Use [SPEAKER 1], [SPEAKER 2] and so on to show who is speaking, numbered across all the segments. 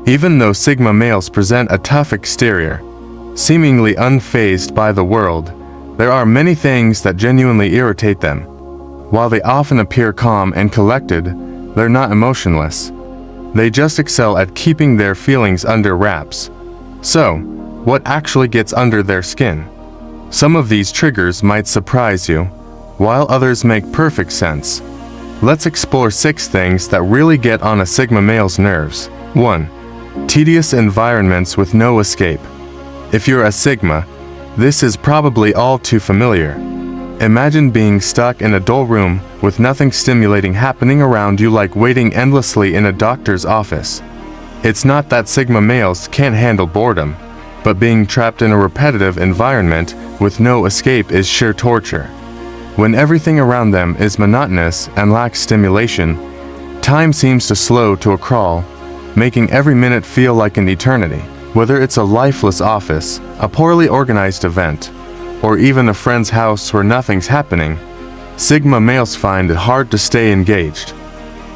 [SPEAKER 1] Even though Sigma males present a tough exterior, seemingly unfazed by the world, there are many things that genuinely irritate them. While they often appear calm and collected, they're not emotionless. They just excel at keeping their feelings under wraps. So, what actually gets under their skin? Some of these triggers might surprise you, while others make perfect sense. Let's explore 6 things that really get on a Sigma male's nerves. 1. Tedious environments with no escape. If you're a Sigma, this is probably all too familiar. Imagine being stuck in a dull room with nothing stimulating happening around you, like waiting endlessly in a doctor's office. It's not that Sigma males can't handle boredom, but being trapped in a repetitive environment with no escape is sheer torture. When everything around them is monotonous and lacks stimulation, time seems to slow to a crawl, making every minute feel like an eternity. Whether it's a lifeless office, a poorly organized event, or even a friend's house where nothing's happening, Sigma males find it hard to stay engaged.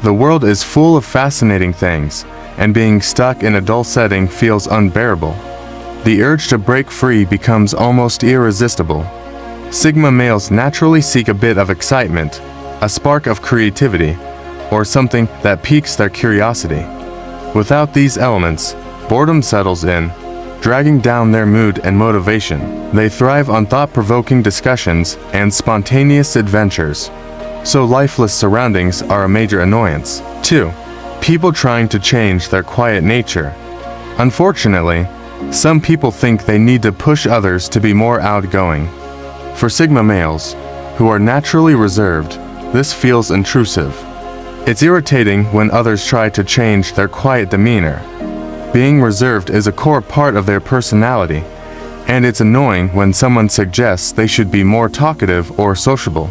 [SPEAKER 1] The world is full of fascinating things, and being stuck in a dull setting feels unbearable. The urge to break free becomes almost irresistible. Sigma males naturally seek a bit of excitement, a spark of creativity, or something that piques their curiosity. Without these elements, boredom settles in, dragging down their mood and motivation. They thrive on thought-provoking discussions and spontaneous adventures, so lifeless surroundings are a major annoyance. 2. People trying to change their quiet nature. Unfortunately, some people think they need to push others to be more outgoing. For Sigma males, who are naturally reserved, this feels intrusive. It's irritating when others try to change their quiet demeanor. Being reserved is a core part of their personality, and it's annoying when someone suggests they should be more talkative or sociable.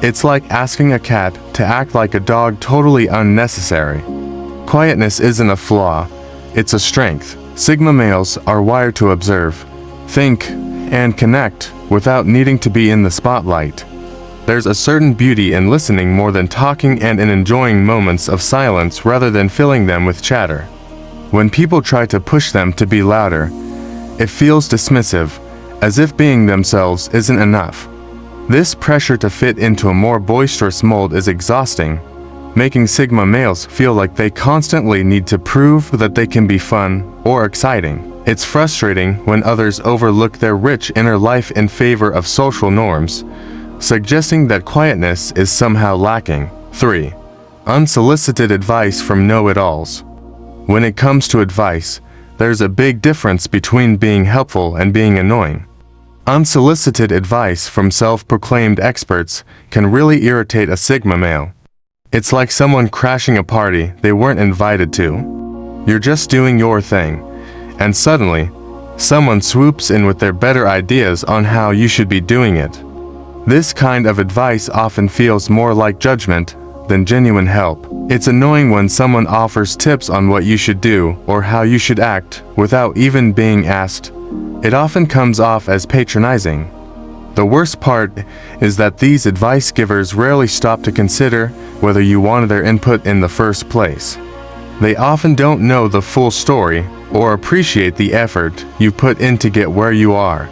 [SPEAKER 1] It's like asking a cat to act like a dog, totally unnecessary. Quietness isn't a flaw, it's a strength. Sigma males are wired to observe, think, and connect without needing to be in the spotlight. There's a certain beauty in listening more than talking, and in enjoying moments of silence rather than filling them with chatter. When people try to push them to be louder, it feels dismissive, as if being themselves isn't enough. This pressure to fit into a more boisterous mold is exhausting, making Sigma males feel like they constantly need to prove that they can be fun or exciting. It's frustrating when others overlook their rich inner life in favor of social norms, suggesting that quietness is somehow lacking. 3. Unsolicited advice from know-it-alls. When it comes to advice, there's a big difference between being helpful and being annoying. Unsolicited advice from self-proclaimed experts can really irritate a Sigma male. It's like someone crashing a party they weren't invited to. You're just doing your thing, and suddenly, someone swoops in with their better ideas on how you should be doing it. This kind of advice often feels more like judgment than genuine help. It's annoying when someone offers tips on what you should do or how you should act without even being asked. It often comes off as patronizing. The worst part is that these advice givers rarely stop to consider whether you wanted their input in the first place. They often don't know the full story or appreciate the effort you put in to get where you are.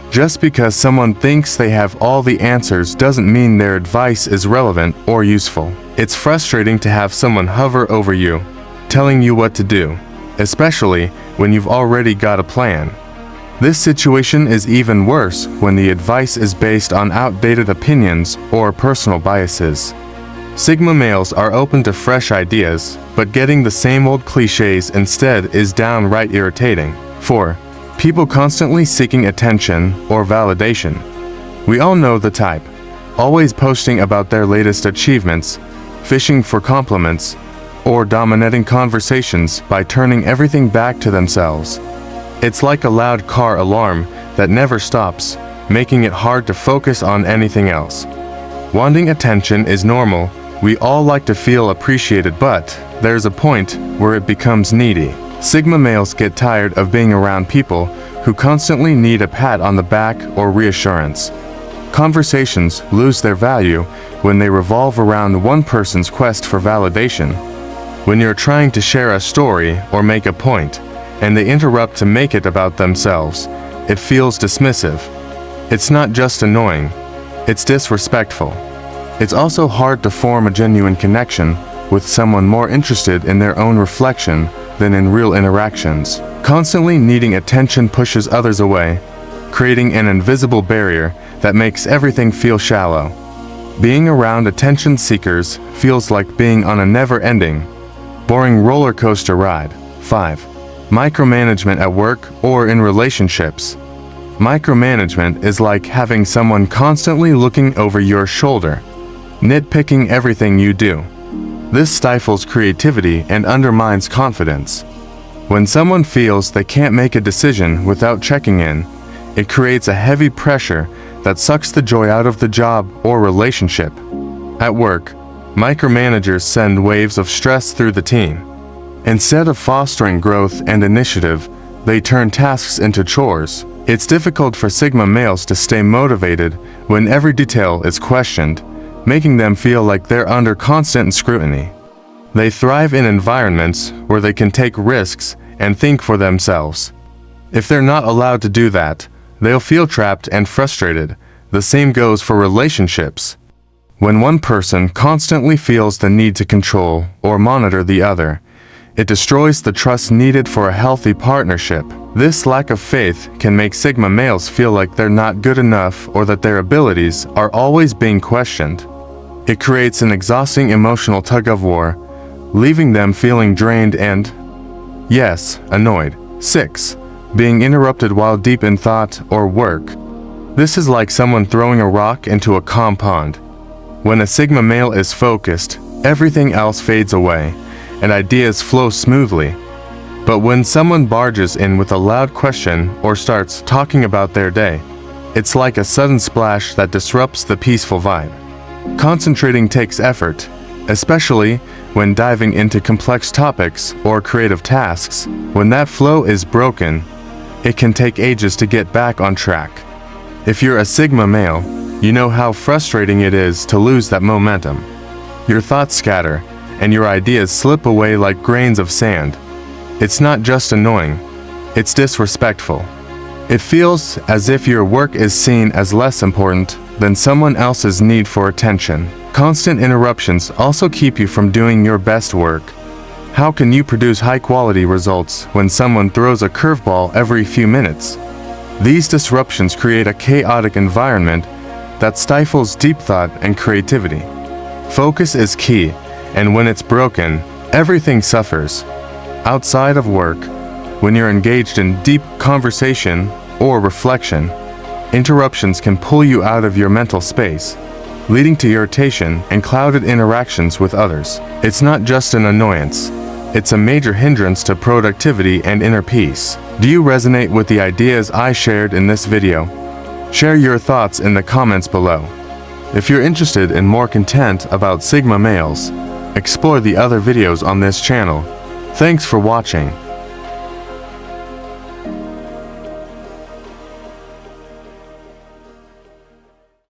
[SPEAKER 1] Just because someone thinks they have all the answers doesn't mean their advice is relevant or useful. It's frustrating to have someone hover over you, telling you what to do, especially when you've already got a plan. This situation is even worse when the advice is based on outdated opinions or personal biases. Sigma males are open to fresh ideas, but getting the same old cliches instead is downright irritating. 4. People constantly seeking attention or validation. We all know the type, always posting about their latest achievements, fishing for compliments, or dominating conversations by turning everything back to themselves. It's like a loud car alarm that never stops, making it hard to focus on anything else. Wanting attention is normal. We all like to feel appreciated, but there's a point where it becomes needy. Sigma males get tired of being around people who constantly need a pat on the back or reassurance. Conversations lose their value when they revolve around one person's quest for validation. When you're trying to share a story or make a point, and they interrupt to make it about themselves, it feels dismissive. It's not just annoying, it's disrespectful. It's also hard to form a genuine connection with someone more interested in their own reflection than in real interactions. Constantly needing attention pushes others away, creating an invisible barrier that makes everything feel shallow. Being around attention seekers feels like being on a never-ending, boring roller coaster ride. 5. Micromanagement at work or in relationships. Micromanagement is like having someone constantly looking over your shoulder, nitpicking everything you do. This stifles creativity and undermines confidence. When someone feels they can't make a decision without checking in, it creates a heavy pressure that sucks the joy out of the job or relationship. At work, micromanagers send waves of stress through the team. Instead of fostering growth and initiative, they turn tasks into chores. It's difficult for Sigma males to stay motivated when every detail is questioned, making them feel like they're under constant scrutiny. They thrive in environments where they can take risks and think for themselves. If they're not allowed to do that, they'll feel trapped and frustrated. The same goes for relationships. When one person constantly feels the need to control or monitor the other, it destroys the trust needed for a healthy partnership. This lack of faith can make Sigma males feel like they're not good enough or that their abilities are always being questioned. It creates an exhausting emotional tug-of-war, leaving them feeling drained and, yes, annoyed. 6. Being interrupted while deep in thought or work. This is like someone throwing a rock into a calm pond. When a Sigma male is focused, everything else fades away, and ideas flow smoothly. But when someone barges in with a loud question or starts talking about their day, it's like a sudden splash that disrupts the peaceful vibe. Concentrating takes effort, especially when diving into complex topics or creative tasks. When that flow is broken, it can take ages to get back on track. If you're a Sigma male, you know how frustrating it is to lose that momentum. Your thoughts scatter, and your ideas slip away like grains of sand. It's not just annoying, it's disrespectful. It feels as if your work is seen as less important than someone else's need for attention. Constant interruptions also keep you from doing your best work. How can you produce high-quality results when someone throws a curveball every few minutes? These disruptions create a chaotic environment that stifles deep thought and creativity. Focus is key, and when it's broken, everything suffers. Outside of work, when you're engaged in deep conversation or reflection, interruptions can pull you out of your mental space, leading to irritation and clouded interactions with others. It's not just an annoyance, it's a major hindrance to productivity and inner peace. Do you resonate with the ideas I shared in this video? Share your thoughts in the comments below. If you're interested in more content about Sigma males, explore the other videos on this channel. Thanks for watching.